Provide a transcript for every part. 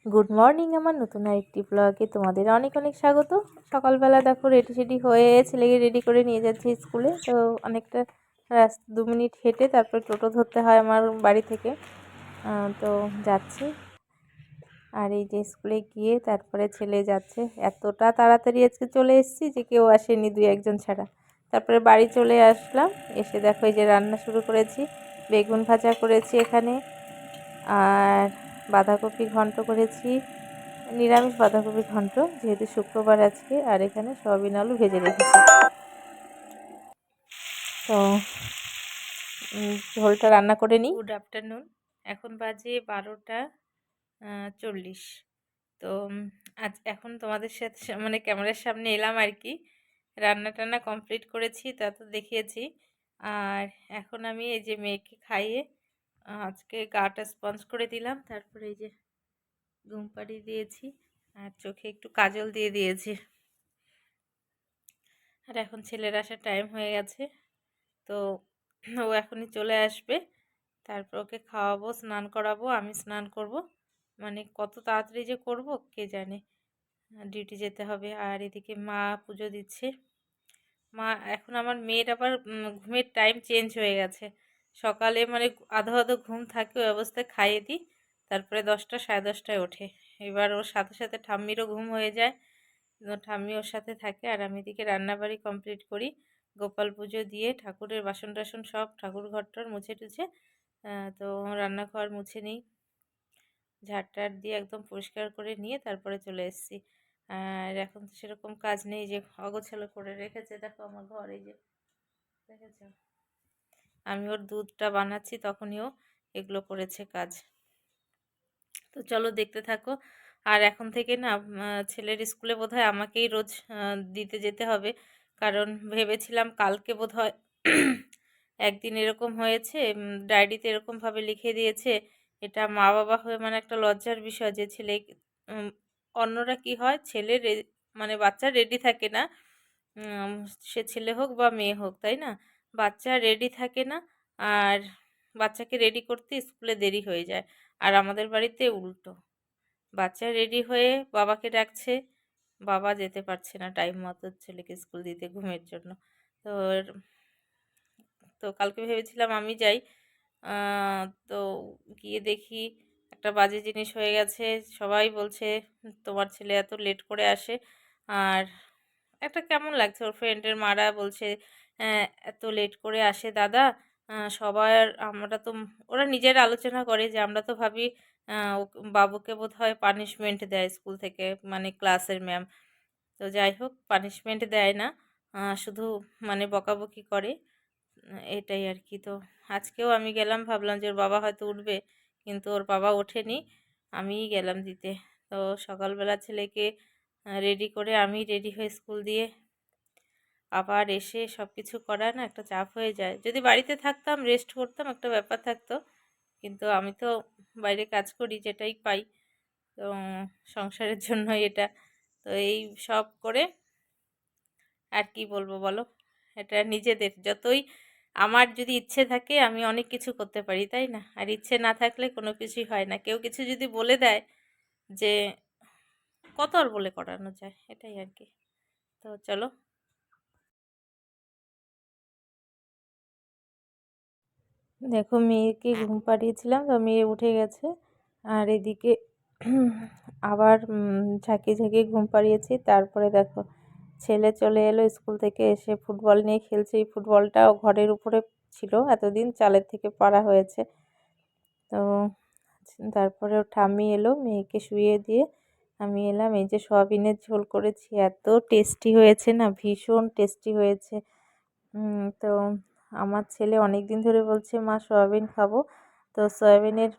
Good morning আমার নতুন আরেকটি ব্লগে তোমাদের অনেক অনেক স্বাগত। সকালবেলা দেখো রেডি হয়ে ছেলেকে রেডি করে নিয়ে যাচ্ছি স্কুলে। তো অনেকটা রাস্তা 2 মিনিট হেঁটে তারপর টোটো ধরতে হয় আমার বাড়ি থেকে। তো যাচ্ছি। আর এই যে স্কুলে গিয়ে তারপরে ছেলে যাচ্ছে। এতটা তাড়াতাড়ি আজকে চলে এসেছি যে কেউ আসেনি, 2-1 ছাড়া। তারপরে বাড়ি চলে আসলাম। এসে দেখো এই যে রান্না শুরু করেছি। বেগুন ভাজা করেছি এখানে, আর বাঁধাকপি ঘন্ট করেছি, নিরামিষ বাঁধাকপি ঘন্ট যেহেতু শুক্রবার আজকে। আর এখানে সয়াবিন আলু ভেজে রেখেছি। তো ঝোলটা রান্না করে নিই। গুড আফটারনুন, এখন বাজে 12টা 40। তো আজ এখন তোমাদের সাথে মানে ক্যামেরার সামনে এলাম আর কি। রান্না টান্না কমপ্লিট করেছি, তা তো দেখিয়েছি। আর এখন আমি এই যে মেয়েকে খাইয়ে আজকে গাটা স্পঞ্জ করে দিলাম। তারপরে এই যে ঘুম পাড়িয়ে দিয়েছি আর চোখে একটু কাজল দিয়ে দিয়েছি। আর এখন ছেলের আসার টাইম হয়ে গেছে, তো ও এখনই চলে আসবে। তারপর ওকে খাওয়াবো, স্নান করাবো, আমি স্নান করব। মানে কত তাড়াতাড়ি যে করব কে জানে, ডিউটি যেতে হবে। আর এদিকে মা পুজো দিচ্ছে। মা এখন আমার মেয়ের আবার ঘুমের টাইম চেঞ্জ হয়ে গেছে। সকালে মানে আধো আধো ঘুম থাকে, ওই অবস্থায় খাইয়ে দিই, তারপরে 10টা 10:30টায় ওঠে। এবার ওর সাথে সাথে ঠাম্মিরও ঘুম হয়ে যায়, ঠাম্মি ওর সাথে থাকে। আর আমি এদিকে রান্নাবাড়ি কমপ্লিট করি, গোপাল পুজো দিয়ে ঠাকুরের বাসন টাসন সব ঠাকুর ঘরটার মুছে টুছে। তো রান্নাঘর মুছে নিই, ঝাড়টার দিয়ে একদম পরিষ্কার করে নিয়ে তারপরে চলে এসেছি। আর এখন তো সেরকম কাজ নেই, যে অগোছালো করে রেখেছে দেখো আমার ঘর। এই যে দেখেছ, আমি ওর দুধটা বানাচ্ছি তখনইও এগুলো করেছে কাজ। তো চলো দেখতে থাকো। আর এখন থেকে না ছেলের স্কুলে বোধহয় আমাকেই রোজ দিতে যেতে হবে, কারণ ভেবেছিলাম কালকে বোধহয় একদিন এরকম হয়েছে, ডায়েরিতে এরকমভাবে লিখে দিয়েছে। এটা মা বাবা হয়ে মানে একটা লজ্জার বিষয় যে ছেলে অন্যরা কি হয়, ছেলে মানে বাচ্চা রেডি থাকে না, সে ছেলে হোক বা মেয়ে হোক, তাই না? বাচ্চা রেডি থাকে না, আর বাচ্চাকে রেডি করতে স্কুলে দেরি হয়ে যায়। আর আমাদের বাড়িতে উল্টো, বাচ্চা রেডি হয়ে বাবাকে ডাকছে, বাবা যেতে পারছে না টাইম মতো ছেলেকে স্কুল দিতে ঘুমের জন্য। তো তো কালকে ভেবেছিলাম আমি যাই, তো গিয়ে দেখি একটা বাজে জিনিস হয়ে গেছে। সবাই বলছে তোমার ছেলে এত লেট করে আসে। আর একটা কেমন লাগছে, ওর ফ্রেন্ডের মারা বলছে এত লেট করে আসে দাদা। সবার আমরা তো, ওরা নিজেরা আলোচনা করে যে আমরা তো ভাবি বাবুকে বোধহয় পানিশমেন্ট দেয় স্কুল থেকে, মানে ক্লাসের ম্যাম। তো যাই হোক, পানিশমেন্ট দেয় না, শুধু মানে বকাবকি করে, এটাই আর কি। তো আজকেও আমি গেলাম, ভাবলাম যে ওর বাবা হয়তো উঠবে, কিন্তু ওর বাবা ওঠেনি, আমিই গেলাম দিতে। তো সকালবেলা ছেলেকে রেডি করে আমি রেডি হয়ে স্কুল দিয়ে আবার এসে সব কিছু করা না একটা চাপ হয়ে যায়। যদি বাড়িতে থাকতাম রেস্ট করতাম একটা ব্যাপার থাকতো, কিন্তু আমি তো বাইরে কাজ করি, যেটাই পাই। তো সংসারের জন্য এটা, তো এই সব করে আর কি বলবো বলো। এটা নিজেদের যতই আমার যদি ইচ্ছে থাকে আমি অনেক কিছু করতে পারি, তাই না? আর ইচ্ছে না থাকলে কোনো কিছুই হয় না। কেউ কিছু যদি বলে দেয়, যে কত আর বলে করানো যায়, এটাই আর কি। তো চলো, দেখো মেয়েকে ঘুম পাড়িয়েছিলাম, তো মেয়ে উঠে গেছে। আর এদিকে আবার ঝাঁকিয়ে ঝাঁকিয়ে ঘুম পাড়িয়েছি। তারপরে দেখো ছেলে চলে এলো স্কুল থেকে, এসে ফুটবল নিয়ে খেলছে। এই ফুটবলটাও ঘরের উপরে ছিল, এতদিন চালের থেকে পাড়া হয়েছে। তো তারপরে ওর ঠাম্মি এলো, মেয়েকে শুইয়ে দিয়ে আমি এলাম। এই যে সয়াবিনের ঝোল করেছি, এত টেস্টি হয়েছে না, ভীষণ টেস্টি হয়েছে। তো আমার ছেলে অনেক দিন ধরে বলছে মা সয়াবিন খাবো। তো সয়াবিনের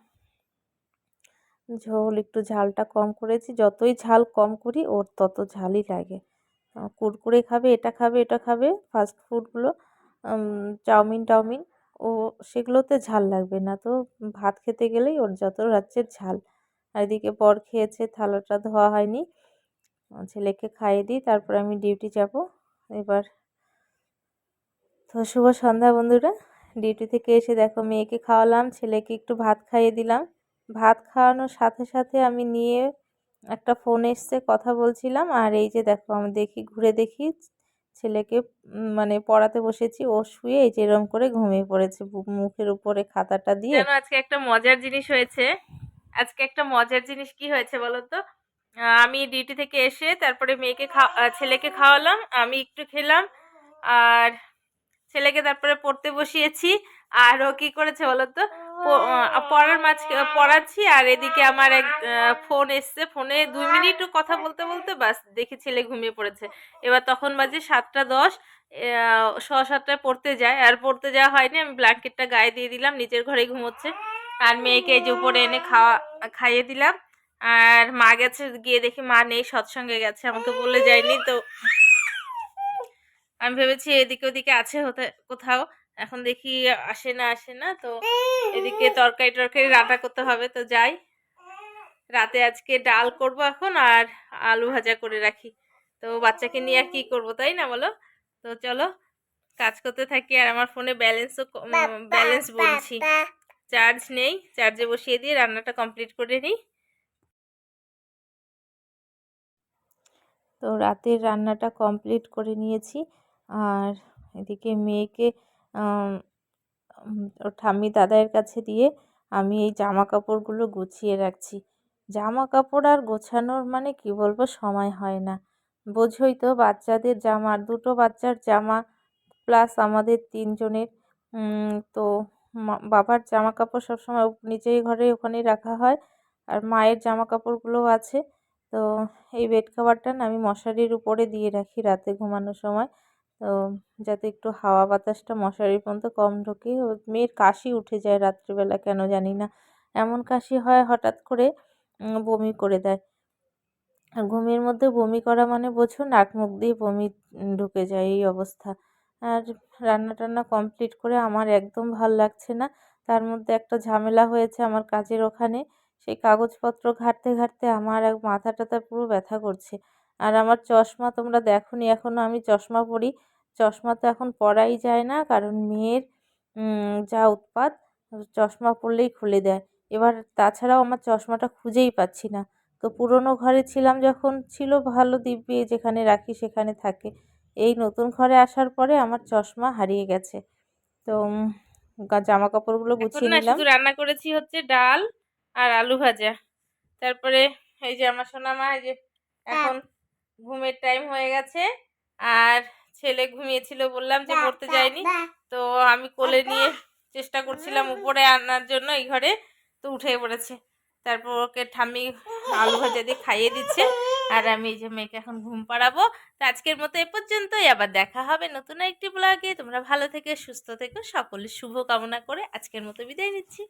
ঝোল একটু ঝালটা কম করেছি, যতই ঝাল কম করি ওর তত ঝালই লাগে। কুরকুরে খাবে, এটা খাবে, এটা খাবে, ফাস্ট ফুডগুলো, চাউমিন টাউমিন, ও সেগুলোতে ঝাল লাগবে না। তো ভাত খেতে গেলেই ওর যত রাজ্যের ঝাল। আর এদিকে বর খেয়েছে, থালাটা ধোয়া হয়নি, ছেলেকে খাইয়ে দিই, তারপর আমি ডিউটি যাব এবার। তো শুভ সন্ধ্যা বন্ধুরা। ডিউটি থেকে এসে দেখো মেয়েকে খাওয়ালাম, ছেলেকে একটু ভাত খাইয়ে দিলাম। ভাত খাওয়ানোর সাথে সাথে আমি নিয়ে একটা ফোন এসছে, কথা বলছিলাম। আর এই যে দেখো, আমি ঘুরে দেখি ছেলেকে মানে পড়াতে বসেছি, ও শুয়ে এই যে এরম করে ঘুমিয়ে পড়েছে মুখের উপরে খাতাটা দিয়ে। জানো আজকে একটা মজার জিনিস হয়েছে। আজকে একটা মজার জিনিস কি হয়েছে বলো তো? আমি ডিউটি থেকে এসে তারপরে ছেলেকে খাওয়ালাম, আমি একটু খেলাম, আর ছেলেকে তারপরে পড়তে বসিয়েছি। আর ও কি করেছে বলতো, পড়াচ্ছি আর এদিকে আমার এক ফোন এসছে, ফোনে 2 মিনিটও কথা বলতে বলতে বাস দেখি ছেলে ঘুমিয়ে পড়েছে। এবার তখন বাজে 7টা 10, 7:15 পড়তে যায়, আর পড়তে যাওয়া হয়নি। আমি ব্ল্যাঙ্কেটটা গায়ে দিয়ে দিলাম, নিচের ঘরে ঘুমোচ্ছে। আর মেয়েকে এই যে উপরে এনে খাইয়ে দিলাম। আর মা গেছে, গিয়ে দেখি মা নেই, সৎসঙ্গে গেছে, আমাকে বলে যায়নি। তো আমি ভেবেছি এদিকে ওদিকে আছে কোথাও, এখন দেখি আসে না। তো এদিকে তরকারি রান্না করতে হবে, তো যাই। রাতে আজকে ডাল করব এখন, আর আলু ভাজা করে রাখি। তো বাচ্চাকে নিয়ে আর কি করবো, তাই না বলো? তো চলো কাজ করতে থাকি। আর আমার ফোনে ব্যালেন্স বলছি, চার্জ নেই, চার্জে বসিয়ে দিয়ে রান্নাটা কমপ্লিট করে নিই। তো রাতের রান্নাটা কমপ্লিট করে নিয়েছি। আর এদিকে মেয়েকে ওর ঠাম্মি দাদাইয়ের কাছে দিয়ে আমি এই জামা কাপড়গুলো গুছিয়ে রাখছি। জামা কাপড় আর গোছানোর মানে কি বলবো, সময় হয় না। বোঝোই তো, বাচ্চাদের জামা, 2টো বাচ্চার জামা প্লাস আমাদের 3জনের। তো বাবার জামা কাপড় সবসময় নিচেই ঘরে ওখানেই রাখা হয়, আর মায়ের জামা কাপড়গুলোও আছে। তো এই বেড কভারটা না আমি মশারির উপরে দিয়ে রাখি রাতে ঘুমানোর সময়, তো যাতে একটু হাওয়া বাতাসটা মশারির পর্যন্ত কম ঢোকে। মেয়ের কাশি উঠে যায় রাত্রিবেলা, কেন জানি না এমন কাশি হয়, হঠাৎ করে বমি করে দেয়। আর ঘুমের মধ্যে বমি করা মানে বোঝো, নাক মুখ দিয়ে বমি ঢুকে যায়, এই অবস্থা। আর রান্না টান্না কমপ্লিট করে আমার একদম ভাল লাগছে না। তার মধ্যে একটা ঝামেলা হয়েছে আমার কাজের ওখানে, সেই কাগজপত্র ঘাঁটতে ঘাঁটতে আমার মাথা টাথা পুরো ব্যথা করছে। আর আমার চশমা তোমরা দেখোনি এখনও, আমি চশমা পরি। চশমা তো এখন পরাই যায় না, কারণ মেয়ের যা উৎপাত, চশমা পরলেই খুলে দেয়। এবার তাছাড়াও আমার চশমাটা খুঁজেই পাচ্ছি না। তো পুরনো ঘরে ছিলাম যখন ছিল ভালো দিব্যি, যেখানে রাখি সেখানে থাকে। এই নতুন ঘরে আসার পরে আমার চশমা হারিয়ে গেছে। তো জামা কাপড়গুলো গুছিয়ে নিলাম। শুধু রান্না করেছি হচ্ছে ডাল আর আলু ভাজা। তারপরে এই যে আমার সোনা মা, এই যে এখন ঘুমের টাইম হয়ে গেছে। আর ছেলে ঘুমিয়েছিল, বললাম যে পড়তে যায়নি, তো আমি কোলে নিয়ে চেষ্টা করছিলাম উপরে আনার জন্য এই ঘরে, তো উঠে পড়েছে। তারপর ওকে ঠাম্মি আলু ভাজা দিয়ে খাইয়ে দিচ্ছে, আর আমি এই যে মেয়েকে এখন ঘুম পাড়াবো। তো আজকের মতো এ পর্যন্তই, আবার দেখা হবে নতুন একটি ব্লগে। তোমরা ভালো থেকে সুস্থ থেকো, সকলের শুভ কামনা করে আজকের মতো বিদায় নিচ্ছি।